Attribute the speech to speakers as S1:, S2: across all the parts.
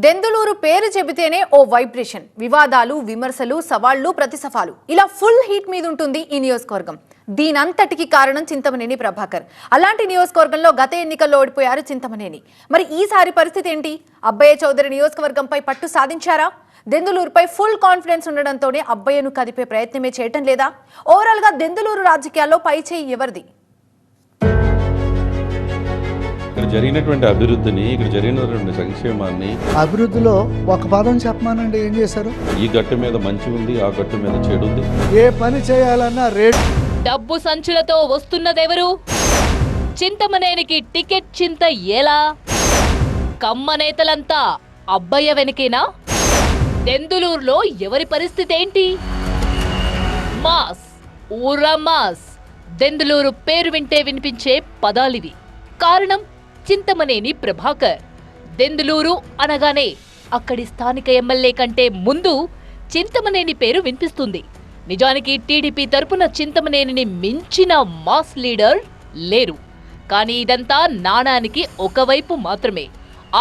S1: దెందులూరు పేరు చెబితేనే ఓ వైబ్రేషన్, వివాదాలు, విమర్శలు, సవాళ్లు, ప్రతిసవాలు, ఇలా ఫుల్ హీట్ మీద ఉంటుంది ఈ నియోజకవర్గం. దీనంతటికి కారణం చింతమనేని ప్రభాకర్. అలాంటి నియోజకవర్గంలో గత ఎన్నికల్లో ఓడిపోయారు చింతమనేని. మరి ఈసారి పరిస్థితి ఏంటి? అబ్బయ్య చౌదరి నియోజకవర్గంపై పట్టు సాధించారా? దెందులూరుపై ఫుల్ కాన్ఫిడెన్స్ ఉండడంతోనే అబ్బయ్యను కదిపే ప్రయత్నమే చేయటం లేదా? ఓవరాల్ గా దెందులూరు రాజకీయాల్లో పైచేయి ఎవరిది?
S2: ఇక్కడ జరిగినటువంటి అభివృద్ధిని, ఇక్కడ జరిగినటువంటి సంక్షేమాన్ని,
S3: అభివృద్ధిలో ఒక పదం చెప్పమానండి, ఏం చేశారు?
S2: ఈ గట్టు మీద మంచి ఉంది, ఆ గట్టు మీద చెడు ఉంది.
S3: ఏ పని చేయాలన్నా రేట్.
S4: డబ్బు సంచులతో వస్తున్నదెవరు? చింతమనేనికి టికెట్ చింత ఎలా? కమ్మ నేతలంతా అబ్బయ్య వెనకేనా? దెందులూరులో ఎవరి పరిస్థితి ఏంటి? మాస్, ఊరా మాస్. దెందులూరు పేరు వింటే వినిపించే పదాలివి. కారణం చింతమనేని ప్రభాకర్. దెందులూరు అనగానే అక్కడి స్థానిక ఎమ్మెల్యే కంటే ముందు చింతమనేని పేరు వినిపిస్తుంది. నిజానికి టీడీపీ తరపున చింతమనేనిని మించిన మాస్ లీడర్ లేరు. కానీ ఇదంతా నాణానికి ఒకవైపు మాత్రమే.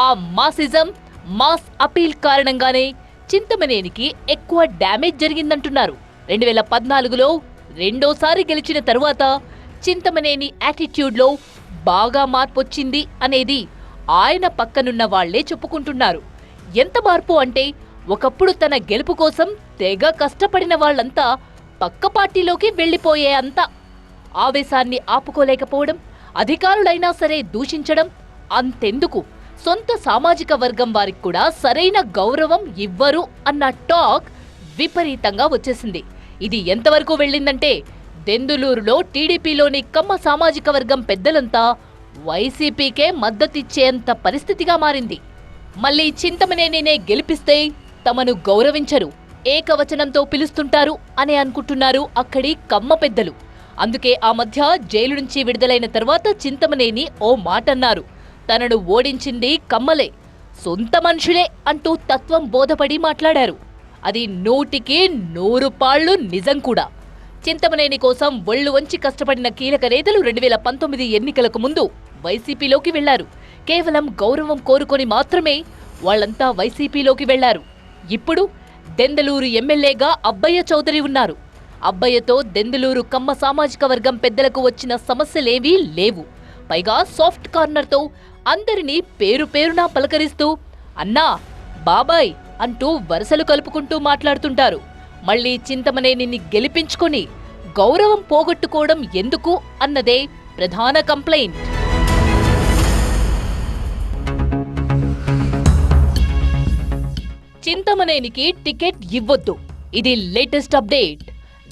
S4: ఆ మాసిజం, మాస్ అపీల్ కారణంగానే చింతమనేనికి ఎక్కువ డ్యామేజ్ జరిగిందంటున్నారు. 2014లో రెండోసారి గెలిచిన తరువాత చింతమనేని యాటిట్యూడ్లో బాగా మార్పొచ్చింది అనేది ఆయన పక్కనున్న వాళ్లే చెప్పుకుంటున్నారు. ఎంత మార్పు అంటే, ఒకప్పుడు తన గెలుపు కోసం తెగ కష్టపడిన వాళ్లంతా పక్క పార్టీలోకి వెళ్లిపోయే అంత. ఆవేశాన్ని ఆపుకోలేకపోవడం, అధికారులైనా సరే దూషించడం, అంతెందుకు సొంత సామాజిక వర్గం వారికి కూడా సరైన గౌరవం ఇవ్వరు అన్న టాక్ విపరీతంగా వచ్చేసింది. ఇది ఎంతవరకు వెళ్ళిందంటే, దెందులూరులో టీడీపీలోని కమ్మ సామాజిక వర్గం పెద్దలంతా వైసీపీకే మద్దతిచ్చేంత పరిస్థితిగా మారింది. మళ్లీ చింతమనేనినే గెలిపిస్తే తమను గౌరవించరు, ఏకవచనంతో పిలుస్తుంటారు అని అనుకుంటున్నారు అక్కడి కమ్మ పెద్దలు. అందుకే ఆ మధ్య జైలు నుంచి విడుదలైన తర్వాత చింతమనేని ఓ మాటన్నారు. తనను ఓడించింది కమ్మలే, సొంత మనుషులే అంటూ తత్వం బోధపడి మాట్లాడారు. అది 100కి 100 పాళ్లు నిజం కూడా. చింతమనేని కోసం ఒళ్ళు వంచి కష్టపడిన కీలక నేతలు 2019 ఎన్నికలకు ముందు వైసీపీలోకి వెళ్లారు. కేవలం గౌరవం కోరుకొని మాత్రమే వాళ్లంతా వైసీపీలోకి వెళ్లారు. ఇప్పుడు దెందులూరు ఎమ్మెల్యేగా అబ్బయ్య చౌదరి ఉన్నారు. అబ్బయ్యతో దెందులూరు కమ్మ సామాజిక వర్గం పెద్దలకు వచ్చిన సమస్యలేవీ లేవు. పైగా సాఫ్ట్ కార్నర్తో అందరినీ పేరు పేరునా పలకరిస్తూ అన్నా, బాబాయ్ అంటూ వరుసలు కలుపుకుంటూ మాట్లాడుతుంటారు. మళ్లీ చింతమనేనిని గెలిపించుకొని గౌరవం పోగొట్టుకోవడం ఎందుకు అన్నదే ప్రధాన కంప్లైంట్. చింతమనేనికి టికెట్ ఇవ్వొద్దు, ఇది లేటెస్ట్ అప్డేట్.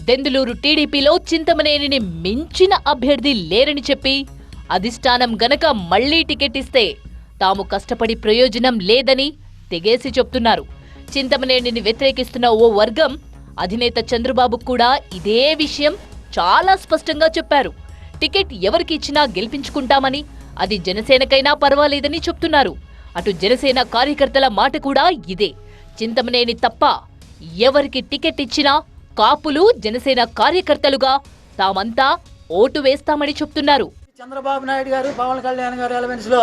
S4: దెందులూరు టీడీపీలో చింతమనేనిని మించిన అభ్యర్థి లేరని చెప్పి అధిష్టానం గనక మళ్లీ టికెట్ ఇస్తే తాము కష్టపడి ప్రయోజనం లేదని తెగేసి చెప్తున్నారు. చింతమనేనిని వ్యతిరేకిస్తున్న ఓ వర్గం అధినేత చంద్రబాబు కూడా ఇదే విషయం చాలా స్పష్టంగా చెప్పారు. టికెట్ ఎవరికి ఇచ్చినా గెలిపించుకుంటామని, అది జనసేనకైనా పర్వాలేదని చెప్తున్నారు. అటు జనసేన కార్యకర్తల మాట కూడా ఇదే. చింతమనేని తప్ప ఎవరికి టికెట్ ఇచ్చినా కాపులు జనసేన కార్యకర్తలుగా తామంతా ఓటు వేస్తామని చెప్తున్నారు.
S5: చంద్రబాబు నాయుడు గారు, పవన్ కళ్యాణ్ గారు ఎలవెన్స్ లో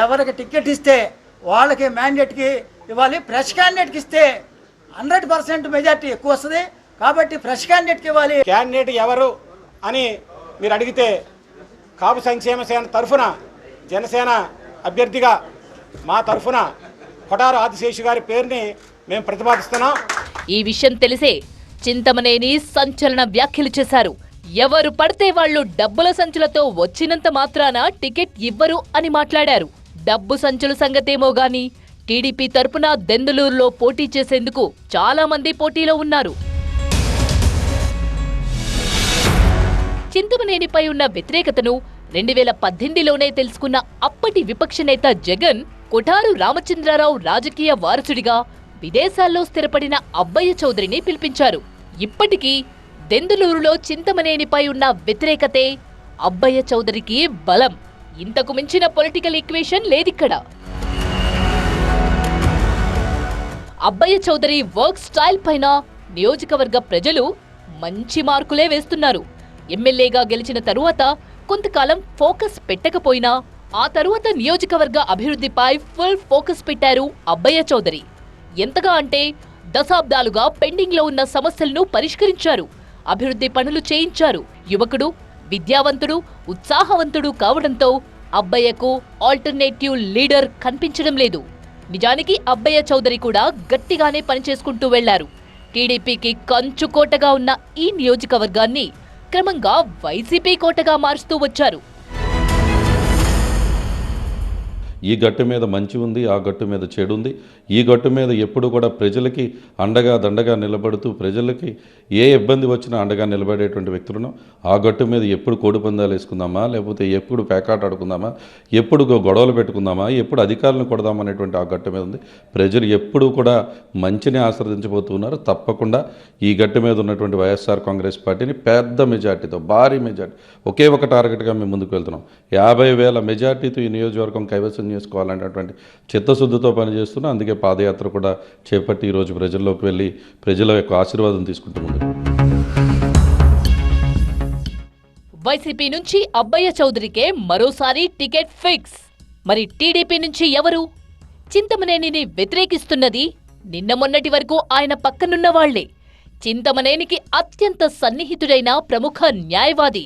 S5: ఎవరికి టికెట్ ఇస్తే వాళ్ళకి మ్యాండేట్ కి ఇవ్వాలి. ఫ్రెష్ క్యాండిడేట్కి ఇస్తే 100% మెజార్టీ ఎక్కువ వస్తుంది. కాబట్టి ఫ్రెష్ క్యాండిడేట్కి ఇవ్వాలి.
S6: క్యాండిడేట్ ఎవరు అని మీరు అడిగితే, కాపు సంక్షేమ సేన తరఫున జనసేన అభ్యర్థిగా మా తరఫున కొటారు ఆదిశేషు గారి పేరుని మేము ప్రతిపాదిస్తున్నాం.
S4: ఈ విషయం తెలిసే చింతమనేని సంచలన వ్యాఖ్యలు చేశారు. ఎవరు పడితే వాళ్లు డబ్బుల సంచులతో వచ్చినంత మాత్రాన టికెట్ ఇవ్వరు అని మాట్లాడారు. డబ్బు సంచుల సంగతేమో గాని టీడీపీ తరపున దెందులూరులో పోటీ చేసేందుకు చాలా మంది పోటీలో ఉన్నారు. చింతమనేనిపై ఉన్న వ్యతిరేకతను 2018లోనే తెలుసుకున్న అప్పటి విపక్ష నేత జగన్ కొఠారు రామచంద్రరావు రాజకీయ వారసుడిగా విదేశాల్లో స్థిరపడిన అబ్బయ్య చౌదరిని పిలిపించారు. ఇప్పటికీ దెందులూరులో చింతమనేనిపై ఉన్న వ్యతిరేకతే అబ్బయ్య చౌదరికి బలం. ఇంతకు మించిన పొలిటికల్ ఈక్వేషన్ లేదిక్కడ. అబ్బయ్య చౌదరి వర్క్ స్టైల్ పైన నియోజకవర్గ ప్రజలు మంచి మార్కులే వేస్తున్నారు. ఎమ్మెల్యేగా గెలిచిన తరువాత కొంతకాలం ఫోకస్ పెట్టకపోయినా ఆ తరువాత నియోజకవర్గ అభివృద్ధిపై ఫుల్ ఫోకస్ పెట్టారు అబ్బయ్య చౌదరి. ఎంతగా అంటే దశాబ్దాలుగా పెండింగ్ లో ఉన్న సమస్యలను పరిష్కరించారు, అభివృద్ధి పనులు చేయించారు. యువకుడు, విద్యావంతుడు, ఉత్సాహవంతుడు కావడంతో అబ్బయ్యకు ఆల్టర్నేటివ్ లీడర్ కనిపించడం లేదు. నిజానికి అబ్బయ్య చౌదరి కూడా గట్టిగానే పనిచేసుకుంటూ వెళ్లారు. టీడీపీకి కంచుకోటగా ఉన్న ఈ నియోజకవర్గాన్ని క్రమంగా వైసీపీ కోటగా మారుస్తూ వచ్చారు.
S2: ఈ గట్టు మీద మంచి ఉంది, ఆ గట్టు మీద చెడు ఉంది. ఈ గట్టు మీద ఎప్పుడు కూడా ప్రజలకి అండగా దండగా నిలబడుతూ ప్రజలకి ఏ ఇబ్బంది వచ్చినా అండగా నిలబడేటువంటి వ్యక్తులను ఆ గట్టు మీద ఎప్పుడు కోడి పందాలు వేసుకుందామా, లేకపోతే ఎప్పుడు పేకాట ఆడుకుందామా, ఎప్పుడు గొడవలు పెట్టుకుందామా, ఎప్పుడు అధికారులను కొడదామనేటువంటి ఆ గట్టు మీద ఉంది. ప్రజలు ఎప్పుడూ కూడా మంచిని ఆశ్రదించబోతున్నారు. తప్పకుండా ఈ గట్టు మీద ఉన్నటువంటి వైఎస్ఆర్ కాంగ్రెస్ పార్టీని పెద్ద మెజార్టీతో, భారీ మెజార్టీ, ఒకే ఒక టార్గెట్గా మేము ముందుకు వెళ్తున్నాం. 50,000 మెజార్టీతో ఈ నియోజకవర్గం కైవసం చేసుకోవాలనేటువంటి చిత్తశుద్ధితో పనిచేస్తున్నాం. అందుకే పాదయాత్ర కూడా చేపట్టి ఈరోజు ప్రజల్లోకి వెళ్ళి ప్రజల యొక్క ఆశీర్వాదం తీసుకుంటూ ముందు.
S4: వైసీపీ నుంచి అబ్బయ్య చౌదరికే మరోసారి టికెట్ ఫిక్స్. మరి టీడీపీ నుంచి ఎవరు? చింతమనేనిని వ్యతిరేకిస్తున్నది నిన్న మొన్నటి వరకు ఆయన పక్కనున్న వాళ్లే. చింతమనేనికి అత్యంత సన్నిహితుడైన ప్రముఖ న్యాయవాది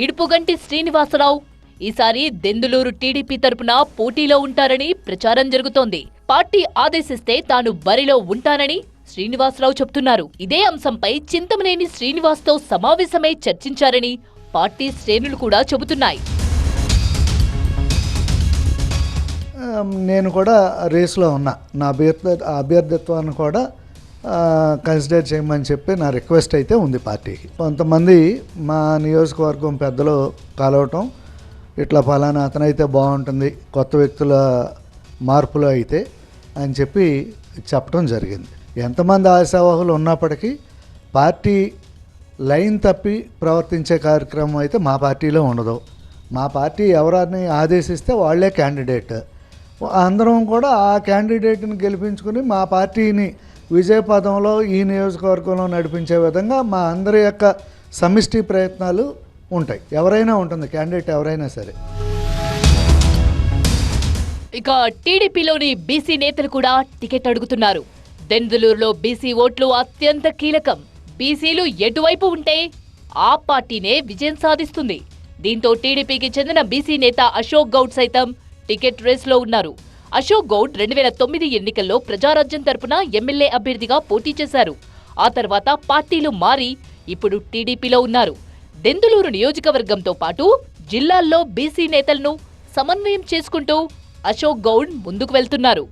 S4: ఈడుపుగంటి శ్రీనివాసరావు ఈసారి దెందులూరు టీడీపీ తరపున పోటీలో ఉంటారని ప్రచారం జరుగుతోంది. పార్టీ ఆదేశిస్తే తాను బరిలో ఉంటానని శ్రీనివాసరావు చెప్తున్నారు. ఇదే అంశంపై చింతమనేని శ్రీనివాస్తో సమావేశమై చర్చించారని పార్టీ శ్రేణులు కూడా చెబుతున్నాయి.
S3: నేను కూడా రేసులో ఉన్నా. నా అభ్యర్థిత్వాన్ని కూడా కన్సిడర్ చేయమని చెప్పి నా రిక్వెస్ట్ అయితే ఉంది పార్టీకి. కొంతమంది మా నియోజకవర్గం పెద్దలు కలవటం, ఇట్లా ఫలానా అతనైతే బాగుంటుంది, కొత్త వ్యక్తుల మార్పులు అయితే అని చెప్పి చెప్పడం జరిగింది. ఎంతమంది ఆశావాహులు ఉన్నప్పటికీ పార్టీ లైన్ తప్పి ప్రవర్తించే కార్యక్రమం అయితే మా పార్టీలో ఉండదు. మా పార్టీ ఎవరిని ఆదేశిస్తే వాళ్ళే క్యాండిడేట్. అందరం కూడా ఆ క్యాండిడేట్ని గెలిపించుకుని మా పార్టీని విజయపథంలో ఈ నియోజకవర్గంలో నడిపించే విధంగా మా అందరి యొక్క సమిష్టి ప్రయత్నాలు ఉంటాయి. ఎవరైనా ఉంటుంది, క్యాండిడేట్ ఎవరైనా సరే.
S4: ఇక టీడీపీలోని బీసీ నేతలు కూడా టికెట్ అడుగుతున్నారు. దెందులూరులో బీసీ ఓట్లు అత్యంత కీలకం. బీసీలు ఎటువైపు ఉంటే ఆ పార్టీనే విజయం సాధిస్తుంది. దీంతో టీడీపీకి చెందిన బీసీ నేత అశోక్ గౌడ్ సైతం టికెట్ రేస్లో ఉన్నారు. అశోక్ గౌడ్ 2009 ఎన్నికల్లో ప్రజారాజ్యం తరపున ఎమ్మెల్యే అభ్యర్థిగా పోటీ చేశారు. ఆ తర్వాత పార్టీలు మారి ఇప్పుడు టీడీపీలో ఉన్నారు. దెందులూరు నియోజకవర్గంతో పాటు జిల్లాల్లో బీసీ నేతలను సమన్వయం చేసుకుంటూ అశోక్ గౌడ్ ముందుకు వెళ్తున్నారు.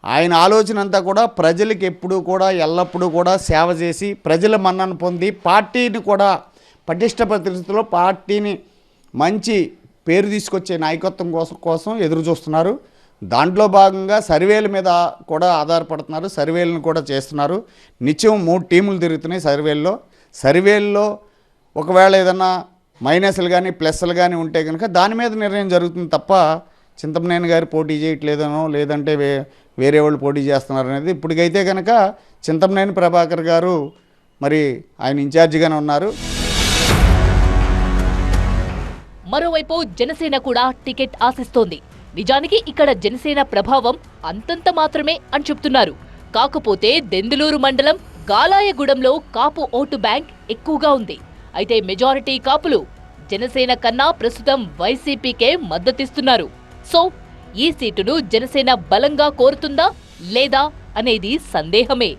S7: ఆయన ఆలోచన అంతా కూడా ప్రజలకు ఎప్పుడూ కూడా ఎల్లప్పుడూ కూడా సేవ చేసి ప్రజల మన్నన పొంది పార్టీని కూడా పటిష్ట పరిస్థితుల్లో పార్టీని మంచి పేరు తీసుకొచ్చే నాయకత్వం కోసం ఎదురు చూస్తున్నారు. దాంట్లో భాగంగా సర్వేల మీద కూడా ఆధారపడుతున్నారు. సర్వేలను కూడా చేస్తున్నారు. నిత్యం 3 టీములు తిరుగుతున్నాయి సర్వేల్లో ఒకవేళ ఏదన్నా మైనస్లు కానీ ప్లస్లు కానీ ఉంటే కనుక దాని మీద నిర్ణయం జరుగుతుంది తప్ప చింతమనేని గారు పోటీ చేయట్లేదనో లేదంటే వేరే వాళ్ళు పోటీ చేస్తున్నారు అనేది. ఇప్పటికైతే కనుక చింతమనేని ప్రభాకర్ గారు మరి ఆయన ఇన్ఛార్జిగానే ఉన్నారు.
S4: మరోవైపు జనసేన కూడా టికెట్ ఆశిస్తోంది. నిజానికి ఇక్కడ జనసేన ప్రభావం అంతంత మాత్రమే అని చెప్తున్నారు. కాకపోతే దెందులూరు మండలం గాలాయగూడెంలో కాపు ఓటు బ్యాంక్ ఎక్కువగా ఉంది. అయితే మెజారిటీ కాపులు జనసేన కన్నా ప్రస్తుతం వైసీపీకే మద్దతిస్తున్నారు. సో ఈ సీటును జనసేన బలంగా కోరుతుందా లేదా అనేది సందేహమే.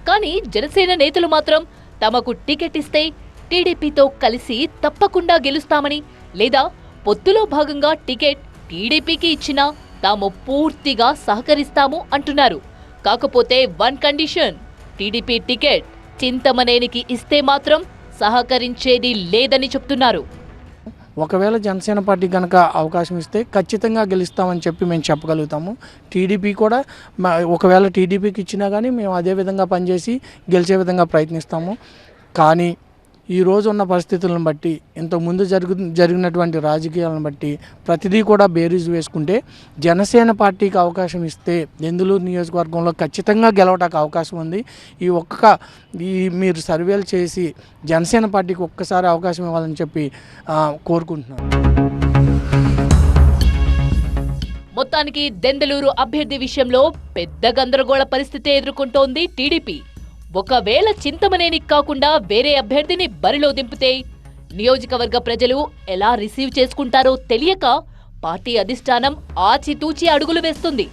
S4: కానీ జనసేన నేతలు మాత్రం తమకు టికెట్ ఇస్తే టీడీపీతో కలిసి తప్పకుండా గెలుస్తామని, లేదా పొత్తులో భాగంగా టికెట్ టీడీపీకి ఇచ్చినా తాము పూర్తిగా సహకరిస్తాము అంటున్నారు. కాకపోతే వన్ కండిషన్, టీడీపీ టికెట్ చింతమనేనికి ఇస్తే మాత్రం సహకరించేది లేదని చెప్తున్నారు.
S8: ఒకవేళ జనసేన పార్టీ కనుక అవకాశం ఇస్తే ఖచ్చితంగా గెలుస్తామని చెప్పి మేము చెప్పగలుగుతాము. టీడీపీ కూడా ఒకవేళ టీడీపీకి ఇచ్చినా కానీ మేము అదే విధంగా పనిచేసి గెలిచే విధంగా ప్రయత్నిస్తాము. కానీ ఈ రోజు ఉన్న పరిస్థితులను బట్టి, ఇంతకుముందు జరిగినటువంటి రాజకీయాలను బట్టి ప్రతిదీ కూడా బేరీజు వేసుకుంటే జనసేన పార్టీకి అవకాశం ఇస్తే దెందులూరు నియోజకవర్గంలో ఖచ్చితంగా గెలవడానికి అవకాశం ఉంది. మీరు సర్వేలు చేసి జనసేన పార్టీకి ఒక్కసారి అవకాశం ఇవ్వాలని చెప్పి కోరుకుంటున్నాను.
S4: మొత్తానికి దెందులూరు అభ్యర్థి విషయంలో పెద్ద గందరగోళ పరిస్థితి ఎదుర్కొంటోంది టీడీపీ. ఒకవేళ చింతమనేనికి కాకుండా వేరే అభ్యర్థిని బరిలో దింపితే నియోజకవర్గ ప్రజలు ఎలా రిసీవ్ చేసుకుంటారో తెలియక పార్టీ అధిష్టానం ఆచితూచి అడుగులు వేస్తుంది.